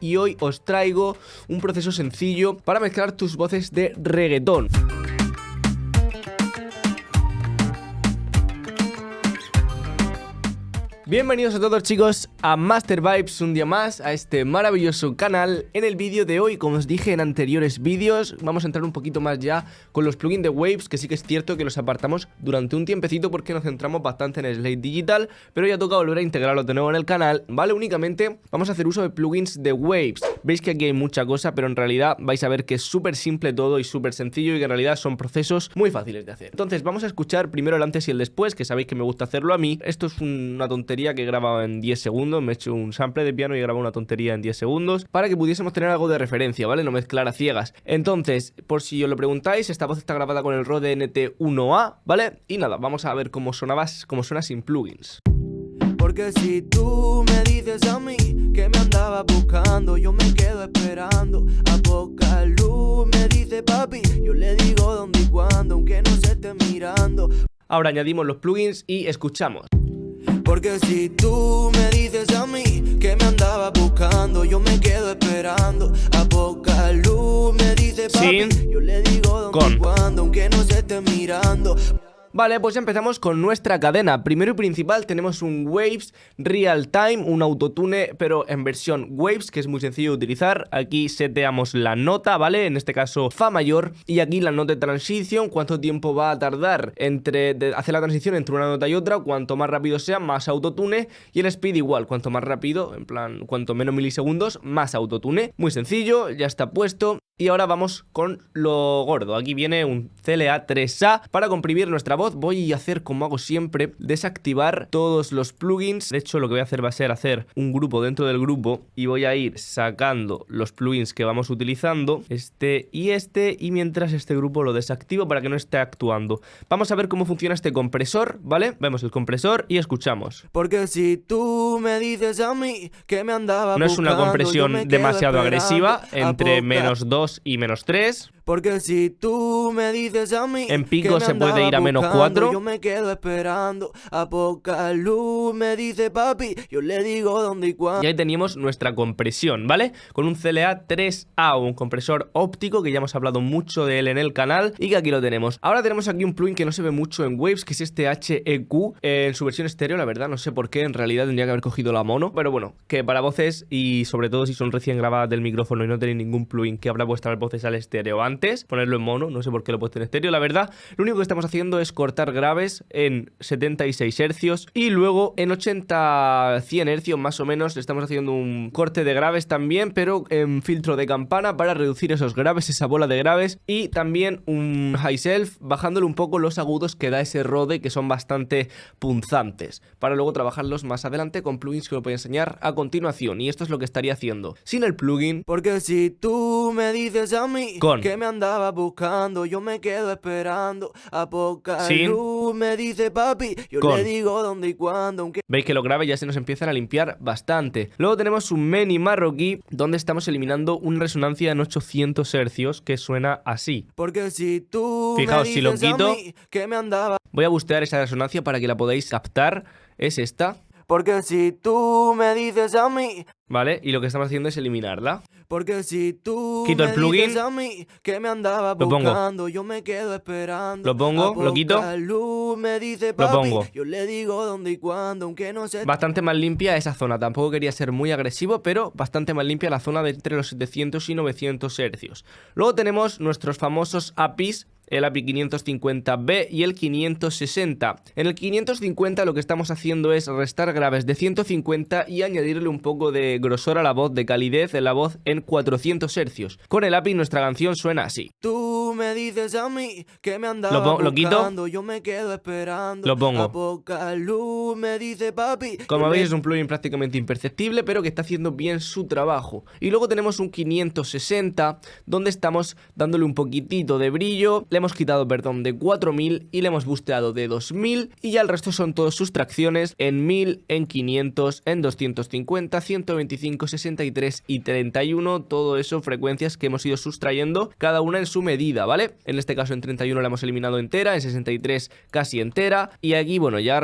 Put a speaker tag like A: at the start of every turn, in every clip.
A: y hoy os traigo un proceso sencillo para mezclar tus voces de reggaetón. Bienvenidos a todos, chicos, a Master Vibes, un día más a este maravilloso canal. En el vídeo de hoy, como os dije en anteriores vídeos, vamos a entrar un poquito más ya con los plugins de Waves, que sí que es cierto que los apartamos durante un tiempecito porque nos centramos bastante en Slate Digital, pero ya toca volver a integrarlo de nuevo en el canal, ¿vale? Únicamente vamos a hacer uso de plugins de Waves. Veis que aquí hay mucha cosa, pero en realidad vais a ver que es súper simple todo y súper sencillo y que en realidad son procesos muy fáciles de hacer. Entonces vamos a escuchar primero el antes y el después, que sabéis que me gusta hacerlo a mí. Esto es una tontería que he grabado en 10 segundos, me he hecho un sample de piano y he grabado una tontería en 10 segundos para que pudiésemos tener algo de referencia, ¿vale? No mezclar a ciegas. Entonces, por si os lo preguntáis, esta voz está grabada con el Rode NT1A, ¿vale? Y nada, vamos a ver cómo suena sin plugins.
B: Porque si tú me dices a mí que me andaba buscando, yo me quedo esperando. A poca luz me dice papi, yo le digo dónde y cuándo, aunque no se esté mirando.
A: Ahora añadimos los plugins y escuchamos.
B: Porque si tú me dices a mí que me andaba buscando, yo me quedo esperando. A poca luz me dice papi, yo le digo dónde y cuándo, aunque no se esté mirando.
A: Vale, pues empezamos con nuestra cadena. Primero y principal tenemos un Waves Real Time, un autotune, pero en versión Waves, que es muy sencillo de utilizar. Aquí seteamos la nota, ¿vale? En este caso Fa mayor. Y aquí la nota de transición, cuánto tiempo va a tardar hacer la transición entre una nota y otra. Cuanto más rápido sea, más autotune. Y el speed igual, cuanto más rápido, en plan, cuanto menos milisegundos, más autotune. Muy sencillo, ya está puesto. Y ahora vamos con lo gordo. Aquí viene un CLA 3A. Para comprimir nuestra voz voy a hacer como hago siempre, desactivar todos los plugins. De hecho, lo que voy a hacer va a ser hacer un grupo dentro del grupo y voy a ir sacando los plugins que vamos utilizando, este, y mientras este grupo lo desactivo para que no esté actuando. Vamos a ver cómo funciona este compresor, ¿vale? Vemos el compresor y escuchamos.
B: Porque si tú me dices a mí que me andaba
A: no es una compresión demasiado agresiva, entre -2 y -3.
B: Porque si tú me dices a mí
A: en pico se puede ir a -4.
B: Yo me quedo esperando. A poca luz me dice papi, yo le digo dónde y cuándo.
A: Y ahí teníamos nuestra compresión, ¿vale? Con un CLA 3A, un compresor óptico que ya hemos hablado mucho de él en el canal y que aquí lo tenemos. Ahora tenemos aquí un plugin que no se ve mucho en Waves, que es este HEQ en su versión estéreo, la verdad, no sé por qué, en realidad tendría que haber cogido la mono, pero bueno, que para voces y sobre todo si son recién grabadas del micrófono y no tenéis ningún plugin que abra vuestras voces al estéreo antes, ponerlo en mono, no sé por qué lo he puesto en estéreo, la verdad. Lo único que estamos haciendo es cortar graves en 76 Hz y luego en 80-100 Hz más o menos estamos haciendo un corte de graves también, pero en filtro de campana para reducir esos graves, esa bola de graves, y también un high self bajándole un poco los agudos que da ese Rode, que son bastante punzantes, para luego trabajarlos más adelante con plugins que os voy a enseñar a continuación. Y esto es lo que estaría haciendo sin el plugin.
B: Porque si tú me dices a mí que me andaba buscando, yo me quedo esperando. A poca luz me dice papi, yo le digo dónde y cuándo, aunque...
A: Veis que los graves ya se nos empiezan a limpiar bastante. Luego tenemos un Meni marroquí, donde estamos eliminando una resonancia en 800 Hz que suena así.
B: Porque si tú
A: fijaos,
B: me
A: si lo
B: dices
A: quito,
B: a mí que me andaba...
A: voy a bustear esa resonancia para que la podáis captar. Es esta.
B: Porque si tú me dices a mí...
A: Vale, y lo que estamos haciendo es eliminarla.
B: Porque si tú
A: quito el plugin,
B: a mí que me andaba buscando, yo me quedo esperando.
A: Lo pongo, lo quito,
B: luz me dice papi,
A: lo pongo.
B: Yo le digo dónde y cuándo, aunque no sé.
A: Bastante más limpia esa zona. Tampoco quería ser muy agresivo, pero bastante más limpia la zona de entre los 700 y 900 Hz. Luego tenemos nuestros famosos APIs, el API 550B y el 560. En el 550 lo que estamos haciendo es restar graves de 150 y añadirle un poco de grosor a la voz, de calidez en la voz en 400 Hz. Con el API nuestra canción suena así.
B: Tú me dices a mí que me andaba
A: lo quito,
B: yo me quedo esperando.
A: lo pongo.
B: A poca luz me dice papi.
A: Como veis es un plugin prácticamente imperceptible, pero que está haciendo bien su trabajo. Y luego tenemos un 560 donde estamos dándole un poquitito de brillo. Le hemos quitado, perdón, de 4000 y le hemos busteado de 2000 y ya el resto son todas sustracciones en 1000, en 500, en 250, 128 25, 63 y 31. Todo eso frecuencias que hemos ido sustrayendo, cada una en su medida, ¿vale? En este caso en 31 la hemos eliminado entera, en 63 casi entera. Y aquí, bueno, ya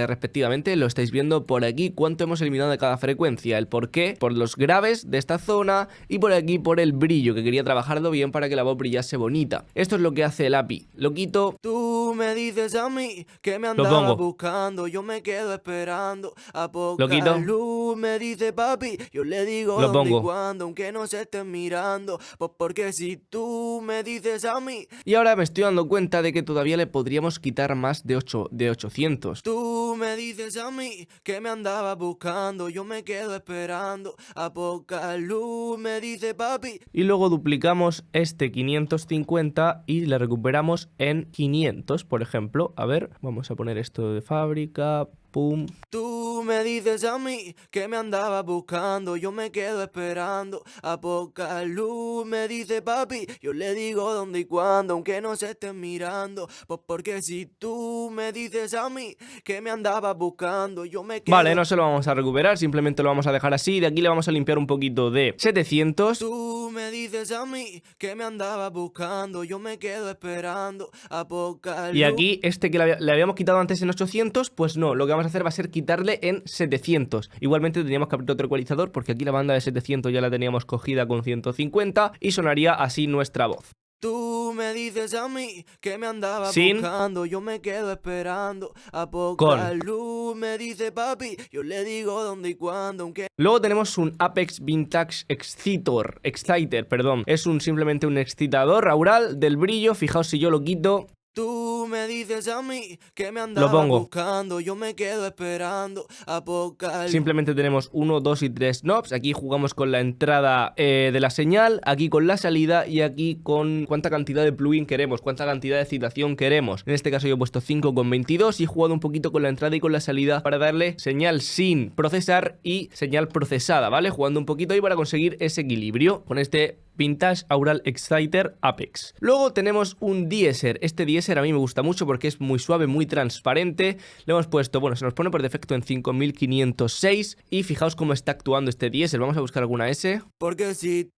A: respectivamente lo estáis viendo por aquí cuánto hemos eliminado de cada frecuencia. El por qué, por los graves de esta zona, y por aquí por el brillo, que quería trabajarlo bien para que la voz brillase bonita. Esto es lo que hace el API. Lo quito.
B: Tú me dices a mí que me
A: Lo
B: andaba
A: pongo.
B: buscando, yo me quedo esperando. A poca
A: Lo quito.
B: luz me dice papi, yo le digo
A: Lo
B: dónde y
A: pongo.
B: cuándo, aunque no se estén mirando. Pues porque si tú me dices a mí,
A: Y ahora me estoy dando cuenta de que todavía le podríamos quitar más de 800.
B: tú me dices a mí que me andaba buscando, yo me quedo esperando. A poca luz me dice papi.
A: Y luego duplicamos este 550 y le recuperamos en 500, por ejemplo. A ver, vamos a poner esto de fábrica. Pum.
B: Tú me dices a mí que me andaba buscando, yo me quedo esperando. A poca luz me dice papi, yo le digo dónde y cuándo, aunque no se estén mirando. Pues porque si tú me dices a mí que me andaba buscando, yo me quedo.
A: Vale, no se lo vamos a recuperar, simplemente lo vamos a dejar así. De aquí le vamos a limpiar un poquito de 700.
B: Tú me dices a mí que me andaba buscando, yo me quedo esperando. A poca luz.
A: Y aquí este que le habíamos quitado antes en 800, pues no, lo que vamos a hacer va a ser quitarle en 700. Igualmente teníamos que abrir otro ecualizador porque aquí la banda de 700 ya la teníamos cogida con 150 y sonaría así nuestra voz.
B: Tú me dices a mí que me andaba
A: Sin.
B: buscando, yo me quedo esperando. A poca
A: Con.
B: luz me dice papi, yo le digo dónde y cuándo, aunque.
A: Luego tenemos un Apex Vintage Exciter, perdón. Es simplemente un excitador aural del brillo. Fijaos si yo lo quito.
B: Tú me dices a mí que me andaba
A: pongo.
B: buscando, yo me quedo esperando. A poca luz.
A: Simplemente tenemos 1, 2 y 3 knobs. Aquí jugamos con la entrada de la señal, aquí con la salida y aquí con cuánta cantidad de plugin queremos, cuánta cantidad de excitación queremos. En este caso yo he puesto 5,22 y he jugado un poquito con la entrada y con la salida para darle señal sin procesar y señal procesada, ¿vale? Jugando un poquito ahí para conseguir ese equilibrio con este Vintage Aural Exciter Apex. Luego tenemos un Deezer. Este Deezer a mí me gusta mucho porque es muy suave, muy transparente. Le hemos puesto, bueno, se nos pone por defecto en 5506 y fijaos cómo está actuando este Deezer. Vamos a buscar alguna S.
B: Porque si.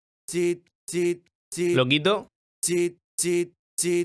A: Lo quito,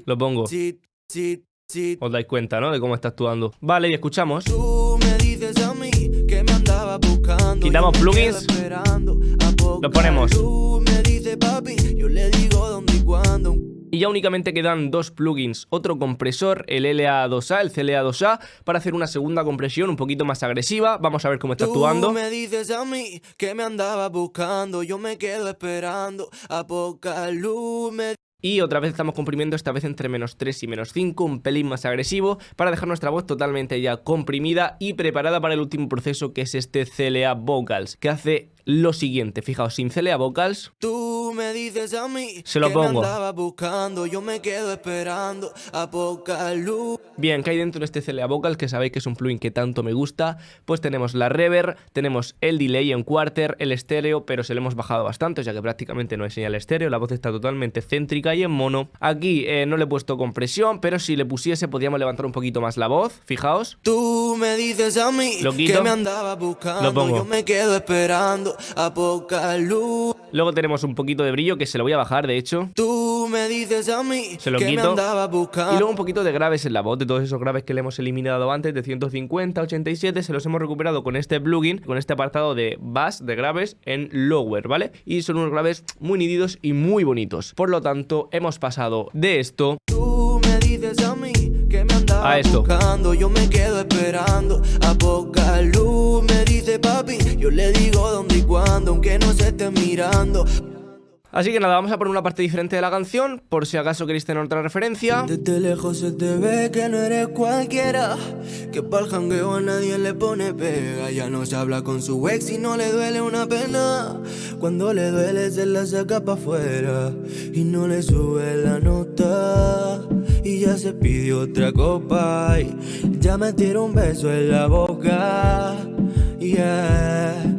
A: lo pongo. Os dais cuenta, ¿no? De cómo está actuando. Vale, y escuchamos.
B: Tú me dices a mí que me andaba buscando.
A: Quitamos
B: yo me
A: plugins.
B: quedo esperando. A poca
A: Lo ponemos.
B: luz me dice papi, yo le digo dónde y cuándo.
A: Y ya únicamente quedan dos plugins, otro compresor, el LA2A, el CLA2A, para hacer una segunda compresión un poquito más agresiva. Vamos a ver cómo está actuando.
B: Tú me dices a mí que me andaba buscando, yo me quedo esperando. A poca luz me.
A: Y otra vez estamos comprimiendo, esta vez entre -3 y -5, un pelín más agresivo, para dejar nuestra voz totalmente ya comprimida y preparada para el último proceso, que es este CLA Vocals, que hace lo siguiente. Fijaos, sin CLA Vocals,
B: Tú me dices a mí
A: se lo
B: que
A: pongo.
B: me andaba buscando, yo me quedo esperando. A poca luz.
A: Bien, ¿qué hay dentro de este CLA Vocal? Que sabéis que es un plugin que tanto me gusta. Pues tenemos la reverb, tenemos el delay en quarter, el estéreo, pero se lo hemos bajado bastante, o sea que prácticamente no hay señal estéreo. La voz está totalmente céntrica y en mono. Aquí no le he puesto compresión, pero si le pusiese podríamos levantar un poquito más la voz. Fijaos.
B: Tú me dices a mí
A: Lo quito.
B: que me andaba buscando,
A: Lo pongo.
B: yo me quedo esperando. A poca luz.
A: Luego tenemos un poquito de brillo, que se lo voy a bajar, de hecho.
B: Tú me dices a mí
A: Se lo
B: que me
A: quito.
B: andaba buscando.
A: Y luego un poquito de graves en la voz, de todos esos graves que le hemos eliminado antes, de 150, 87, se los hemos recuperado con este plugin, con este apartado de bass, de graves, en lower, ¿vale? Y son unos graves muy nítidos y muy bonitos. Por lo tanto, hemos pasado de esto
B: Tú me dices a mí que me andaba
A: a esto.
B: buscando, yo me quedo esperando. A poca luz me dice papi, yo le digo dónde y cuándo, aunque no se esté mirando.
A: Así que nada, vamos a poner una parte diferente de la canción, por si acaso queréis tener otra referencia.
B: Desde lejos se te ve que no eres cualquiera, que pa'l jangueo a nadie le pone pega. Ya no se habla con su ex y no le duele una pena. Cuando le duele se la saca pa' afuera y no le sube la nota. Y ya se pidió otra copa y ya me tira un beso en la boca. Yeah.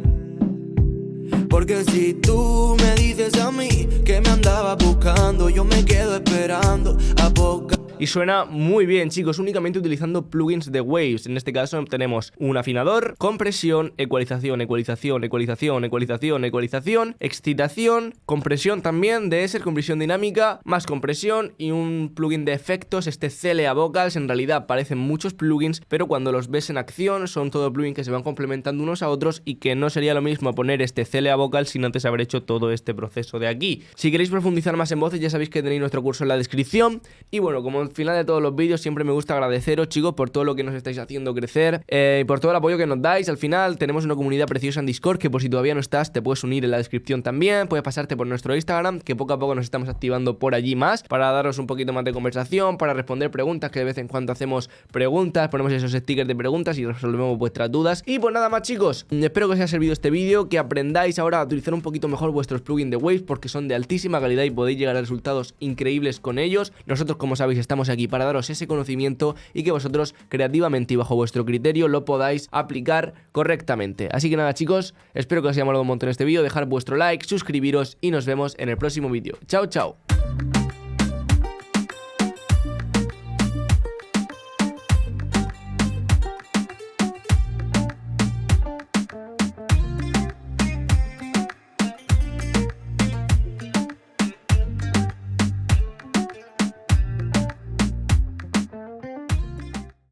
B: Porque si tú me dices a mí que me andaba buscando, yo me quedo esperando. A poca.
A: y suena muy bien, chicos, únicamente utilizando plugins de Waves. En este caso tenemos un afinador, compresión, ecualización, ecualización, ecualización, ecualización, ecualización, excitación, compresión también de Deezer, compresión dinámica, más compresión y un plugin de efectos, este CLA Vocals. En realidad parecen muchos plugins, pero cuando los ves en acción son todo plugins que se van complementando unos a otros y que no sería lo mismo poner este CLA Vocal sin antes haber hecho todo este proceso de aquí. Si queréis profundizar más en voces, ya sabéis que tenéis nuestro curso en la descripción. Y bueno, como al final de todos los vídeos, siempre me gusta agradeceros, chicos, por todo lo que nos estáis haciendo crecer y por todo el apoyo que nos dais. Al final tenemos una comunidad preciosa en Discord, que por si todavía no estás, te puedes unir en la descripción también. Puedes pasarte por nuestro Instagram, que poco a poco nos estamos activando por allí más, para daros un poquito más de conversación, para responder preguntas, que de vez en cuando hacemos preguntas, ponemos esos stickers de preguntas y resolvemos vuestras dudas. Y pues nada más, chicos, espero que os haya servido este vídeo, que aprendáis ahora a utilizar un poquito mejor vuestros plugins de Waves, porque son de altísima calidad y podéis llegar a resultados increíbles con ellos. Nosotros, como sabéis, estamos aquí para daros ese conocimiento y que vosotros creativamente y bajo vuestro criterio lo podáis aplicar correctamente. Así que nada, chicos, espero que os haya molado un montón este vídeo, dejar vuestro like, suscribiros y nos vemos en el próximo vídeo. Chao, chao.